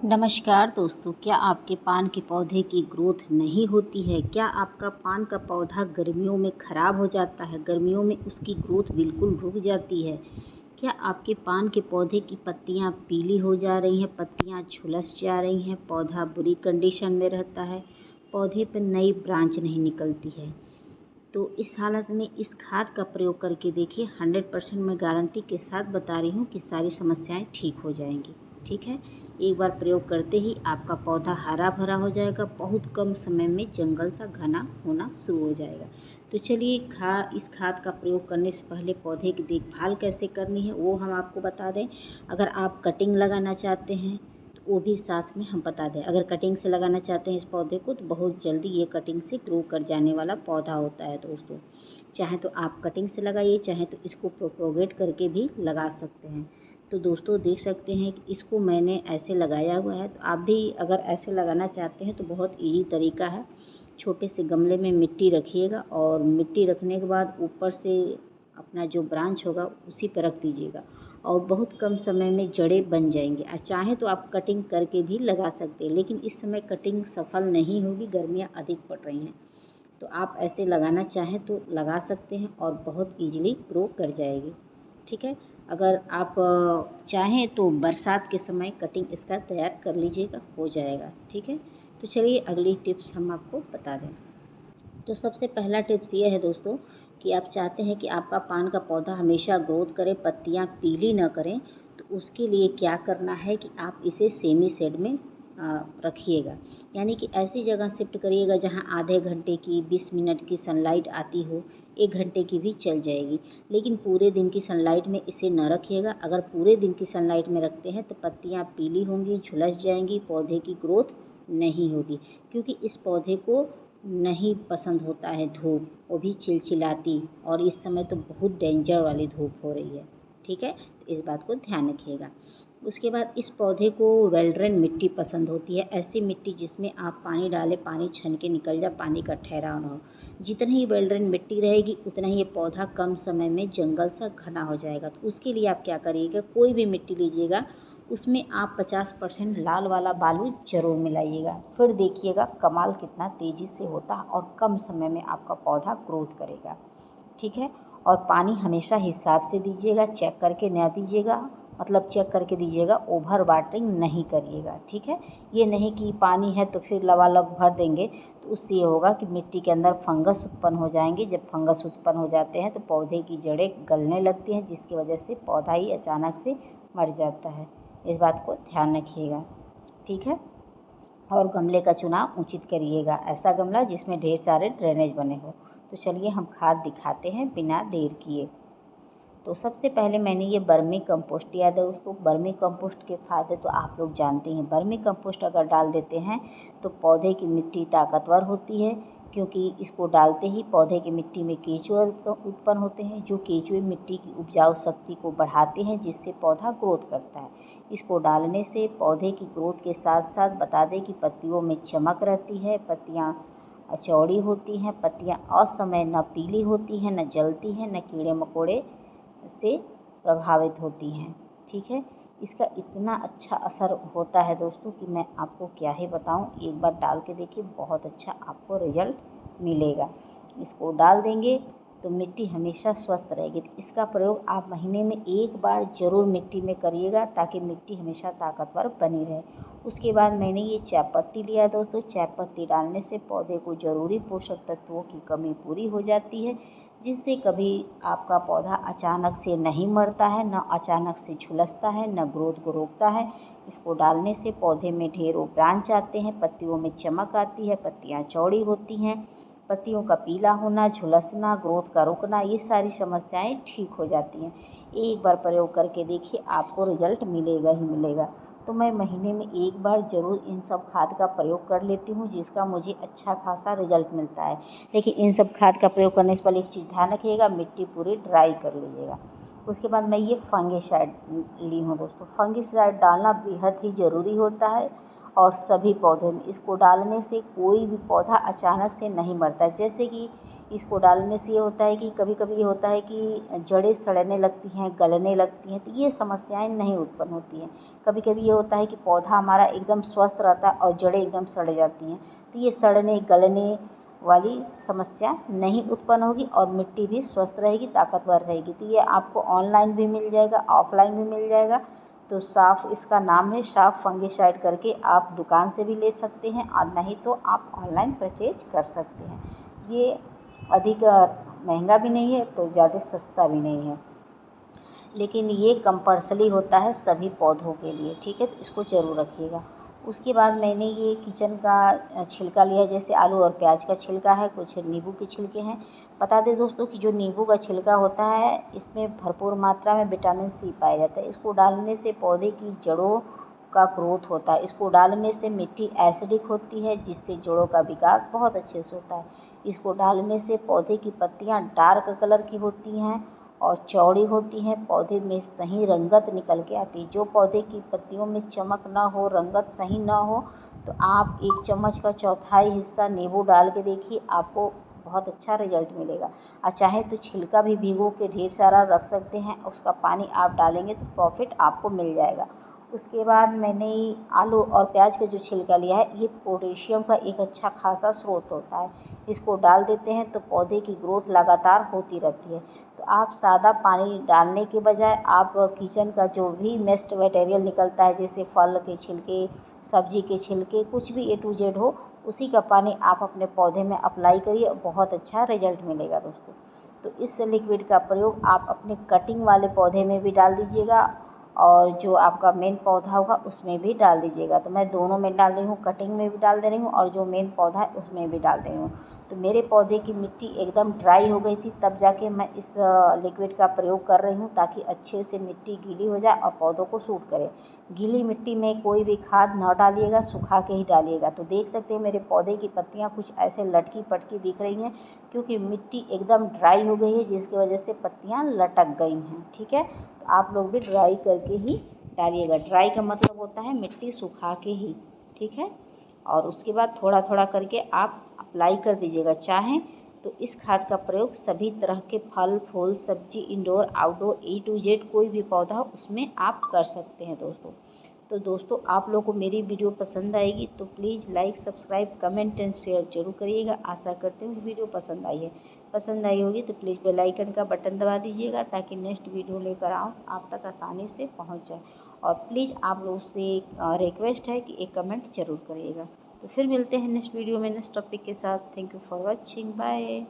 नमस्कार दोस्तों, क्या आपके पान के पौधे की ग्रोथ नहीं होती है? क्या आपका पान का पौधा गर्मियों में ख़राब हो जाता है? गर्मियों में उसकी ग्रोथ बिल्कुल रुक जाती है? क्या आपके पान के पौधे की पत्तियां पीली हो जा रही हैं, पत्तियां झुलस जा रही हैं, पौधा बुरी कंडीशन में रहता है, पौधे पर नई ब्रांच नहीं निकलती है? तो इस हालत में इस खाद का प्रयोग करके देखिए, 100% मैं गारंटी के साथ बता रही हूँ कि सारी समस्याएं ठीक हो जाएंगी। ठीक है, एक बार प्रयोग करते ही आपका पौधा हरा भरा हो जाएगा, बहुत कम समय में जंगल सा घना होना शुरू हो जाएगा। तो चलिए इस खाद का प्रयोग करने से पहले पौधे की देखभाल कैसे करनी है वो हम आपको बता दें। अगर आप कटिंग लगाना चाहते हैं तो वो भी साथ में हम बता दें। अगर कटिंग से लगाना चाहते हैं इस पौधे को तो बहुत जल्दी ये कटिंग से ग्रो कर जाने वाला पौधा होता है दोस्तों। चाहे तो आप कटिंग से लगाइए, चाहे तो इसको प्रोपोगेट करके भी लगा सकते हैं। तो दोस्तों देख सकते हैं कि इसको मैंने ऐसे लगाया हुआ है, तो आप भी अगर ऐसे लगाना चाहते हैं तो बहुत ईजी तरीका है। छोटे से गमले में मिट्टी रखिएगा और मिट्टी रखने के बाद ऊपर से अपना जो ब्रांच होगा उसी पर रख दीजिएगा और बहुत कम समय में जड़ें बन जाएंगी। और चाहे तो आप कटिंग करके भी लगा सकते हैं, लेकिन इस समय कटिंग सफल नहीं होगी, गर्मियाँ अधिक पड़ रही हैं। तो आप ऐसे लगाना चाहें तो लगा सकते हैं और बहुत ईजिली ग्रो कर जाएगी। ठीक है, अगर आप चाहें तो बरसात के समय कटिंग इसका तैयार कर लीजिएगा, हो जाएगा। ठीक है, तो चलिए अगली टिप्स हम आपको बता दें। तो सबसे पहला टिप्स ये है दोस्तों कि आप चाहते हैं कि आपका पान का पौधा हमेशा ग्रोथ करे, पत्तियां पीली न करें, तो उसके लिए क्या करना है कि आप इसे सेमी शेड में रखिएगा। यानी कि ऐसी जगह शिफ्ट करिएगा जहां आधे घंटे की 20 मिनट की सनलाइट आती हो, 1 घंटे की भी चल जाएगी, लेकिन पूरे दिन की सनलाइट में इसे न रखिएगा। अगर पूरे दिन की सनलाइट में रखते हैं तो पत्तियां पीली होंगी, झुलस जाएंगी, पौधे की ग्रोथ नहीं होगी, क्योंकि इस पौधे को नहीं पसंद होता है धूप, वो भी चिलचिलाती, और इस समय तो बहुत डेंजर वाली धूप हो रही है। ठीक है, तो इस बात को ध्यान रखिएगा। उसके बाद इस पौधे को वेल ड्रेन मिट्टी पसंद होती है, ऐसी मिट्टी जिसमें आप पानी डालें, पानी छन के निकल जाए, पानी का ठहराव ना हो। जितनी ही वेल ड्रेन मिट्टी रहेगी उतना ही ये पौधा कम समय में जंगल सा घना हो जाएगा। तो उसके लिए आप क्या करिएगा, कोई भी मिट्टी लीजिएगा उसमें आप 50% लाल वाला बालू जरूर मिलाइएगा, फिर देखिएगा कमाल कितना तेज़ी से होता है और कम समय में आपका पौधा ग्रोथ करेगा। ठीक है, और पानी हमेशा हिसाब से दीजिएगा, चेक करके न दीजिएगा, मतलब चेक करके दीजिएगा, ओवर वाटरिंग नहीं करिएगा। ठीक है, ये नहीं कि पानी है तो फिर लबालब भर देंगे, तो उससे ये होगा कि मिट्टी के अंदर फंगस उत्पन्न हो जाएंगे। जब फंगस उत्पन्न हो जाते हैं तो पौधे की जड़ें गलने लगती हैं, जिसकी वजह से पौधा ही अचानक से मर जाता है। इस बात को ध्यान रखिएगा। ठीक है, और गमले का चुनाव उचित करिएगा, ऐसा गमला जिसमें ढेर सारे ड्रेनेज बने हो। तो चलिए हम खाद दिखाते हैं बिना देर किए। तो सबसे पहले मैंने ये बर्मी कंपोस्ट दिया था दोस्तों। बर्मी कंपोस्ट के फायदे तो आप लोग जानते हैं। बर्मी कंपोस्ट अगर डाल देते हैं तो पौधे की मिट्टी ताकतवर होती है, क्योंकि इसको डालते ही पौधे की मिट्टी में केंचुए उत्पन्न होते हैं, जो केंचुए मिट्टी की उपजाऊ शक्ति को बढ़ाते हैं, जिससे पौधा ग्रोथ करता है। इसको डालने से पौधे की ग्रोथ के साथ साथ बता दें कि पत्तियों में चमक रहती है, पत्तियाँ चौड़ी होती हैं, पत्तियाँ असमय न पीली होती हैं, न जलती हैं, न कीड़े मकोड़े से प्रभावित होती हैं। ठीक है, इसका इतना अच्छा असर होता है दोस्तों कि मैं आपको क्या ही बताऊं। एक बार डाल के देखिए, बहुत अच्छा आपको रिजल्ट मिलेगा। इसको डाल देंगे तो मिट्टी हमेशा स्वस्थ रहेगी। तो इसका प्रयोग आप महीने में 1 बार ज़रूर मिट्टी में करिएगा, ताकि मिट्टी हमेशा ताकतवर बनी रहे। उसके बाद मैंने ये चाय पत्ती लिया दोस्तों। चाय पत्ती डालने से पौधे को ज़रूरी पोषक तत्वों की कमी पूरी हो जाती है, जिससे कभी आपका पौधा अचानक से नहीं मरता है, न अचानक से झुलसता है, न ग्रोथ को रोकता है। इसको डालने से पौधे में ढेरों ब्रांच आते हैं, पत्तियों में चमक आती है, पत्तियां चौड़ी होती हैं, पत्तियों का पीला होना, झुलसना, ग्रोथ का रुकना, ये सारी समस्याएं ठीक हो जाती हैं। एक बार प्रयोग करके देखिए, आपको रिजल्ट मिलेगा ही मिलेगा। तो मैं महीने में 1 बार ज़रूर इन सब खाद का प्रयोग कर लेती हूँ, जिसका मुझे अच्छा खासा रिजल्ट मिलता है। लेकिन इन सब खाद का प्रयोग करने से पहले एक चीज़ ध्यान रखिएगा, मिट्टी पूरी ड्राई कर लीजिएगा। उसके बाद मैं ये फंगिसाइड ली हूँ दोस्तों। फंगिसाइड डालना बेहद ही ज़रूरी होता है और सभी पौधों में इसको डालने से कोई भी पौधा अचानक से नहीं मरता। जैसे कि इसको डालने से ये होता है कि कभी कभी ये होता है कि जड़ें सड़ने लगती हैं, गलने लगती हैं, तो ये समस्याएं नहीं उत्पन्न होती हैं। कभी कभी ये होता है कि पौधा हमारा एकदम स्वस्थ रहता है और जड़ें एकदम सड़ जाती हैं, तो ये सड़ने गलने वाली समस्या नहीं उत्पन्न होगी और मिट्टी भी स्वस्थ रहेगी, ताकतवर रहेगी। तो ये आपको ऑनलाइन भी मिल जाएगा, ऑफलाइन भी मिल जाएगा। तो साफ इसका नाम है साफ फंगिसाइड करके, आप दुकान से भी ले सकते हैं और नहीं तो आप ऑनलाइन परचेज कर सकते हैं। ये अधिक महंगा भी नहीं है तो ज़्यादा सस्ता भी नहीं है, लेकिन ये कंपल्सरी होता है सभी पौधों के लिए, ठीक है। तो इसको ज़रूर रखिएगा। उसके बाद मैंने ये किचन का छिलका लिया, जैसे आलू और प्याज का छिलका है, कुछ नींबू के छिलके हैं। बता दें दोस्तों कि जो नींबू का छिलका होता है इसमें भरपूर मात्रा में विटामिन सी पाया जाता है। इसको डालने से पौधे की जड़ों का ग्रोथ होता है। इसको डालने से मिट्टी एसिडिक होती है, जिससे जड़ों का विकास बहुत अच्छे से होता है। इसको डालने से पौधे की पत्तियां डार्क कलर की होती हैं और चौड़ी होती हैं, पौधे में सही रंगत निकल के आती है। जो पौधे की पत्तियों में चमक ना हो, रंगत सही ना हो, तो आप 1 चम्मच का चौथाई हिस्सा नींबू डाल के देखिए, आपको बहुत अच्छा रिजल्ट मिलेगा। और चाहे तो छिलका भी भिगो के ढेर सारा रख सकते हैं, उसका पानी आप डालेंगे तो प्रॉफिट आपको मिल जाएगा। उसके बाद मैंने आलू और प्याज का जो छिलका लिया है, ये पोटेशियम का एक अच्छा खासा स्रोत होता है। इसको डाल देते हैं तो पौधे की ग्रोथ लगातार होती रहती है। तो आप सादा पानी डालने के बजाय आप किचन का जो भी वेस्ट मटेरियल निकलता है, जैसे फल के छिलके, सब्जी के छिलके, कुछ भी A to Z हो, उसी का पानी आप अपने पौधे में अप्लाई करिए, बहुत अच्छा रिजल्ट मिलेगा दोस्तों। तो इस लिक्विड का प्रयोग आप अपने कटिंग वाले पौधे में भी डाल दीजिएगा और जो आपका मेन पौधा होगा उसमें भी डाल दीजिएगा। तो मैं दोनों में डाल रही हूँ, कटिंग में भी डाल दे रही हूँ और जो मेन पौधा है उसमें भी डाल रही हूँ। तो मेरे पौधे की मिट्टी एकदम ड्राई हो गई थी, तब जाके मैं इस लिक्विड का प्रयोग कर रही हूँ, ताकि अच्छे से मिट्टी गीली हो जाए और पौधों को सूट करे। गीली मिट्टी में कोई भी खाद न डालिएगा, सुखा के ही डालिएगा। तो देख सकते हैं मेरे पौधे की पत्तियाँ कुछ ऐसे लटकी पटकी दिख रही हैं, क्योंकि मिट्टी एकदम ड्राई हो गई है, जिसकी वजह से पत्तियाँ लटक गई हैं, ठीक है। तो आप लोग भी ड्राई करके ही डालिएगा। ड्राई का मतलब होता है मिट्टी सुखा के ही, ठीक है। और उसके बाद थोड़ा थोड़ा करके आप अप्लाई कर दीजिएगा। चाहें तो इस खाद का प्रयोग सभी तरह के फल फूल सब्जी, indoor outdoor A to Z कोई भी पौधा हो उसमें आप कर सकते हैं दोस्तों। तो दोस्तों, आप लोगों को मेरी वीडियो पसंद आएगी तो please like subscribe comment and share जरूर करिएगा। आशा करते हूँ वीडियो पसंद आई है। पसंद आई होगी तो प्लीज़ बेल आइकन का बटन दबा दीजिएगा, ताकि नेक्स्ट वीडियो लेकर आऊँ आप तक आसानी से पहुँच जाए। और प्लीज़ आप लोगों से रिक्वेस्ट है कि एक कमेंट जरूर करिएगा। तो फिर मिलते हैं नेक्स्ट वीडियो में नेक्स्ट टॉपिक के साथ। Thank you for watching, bye.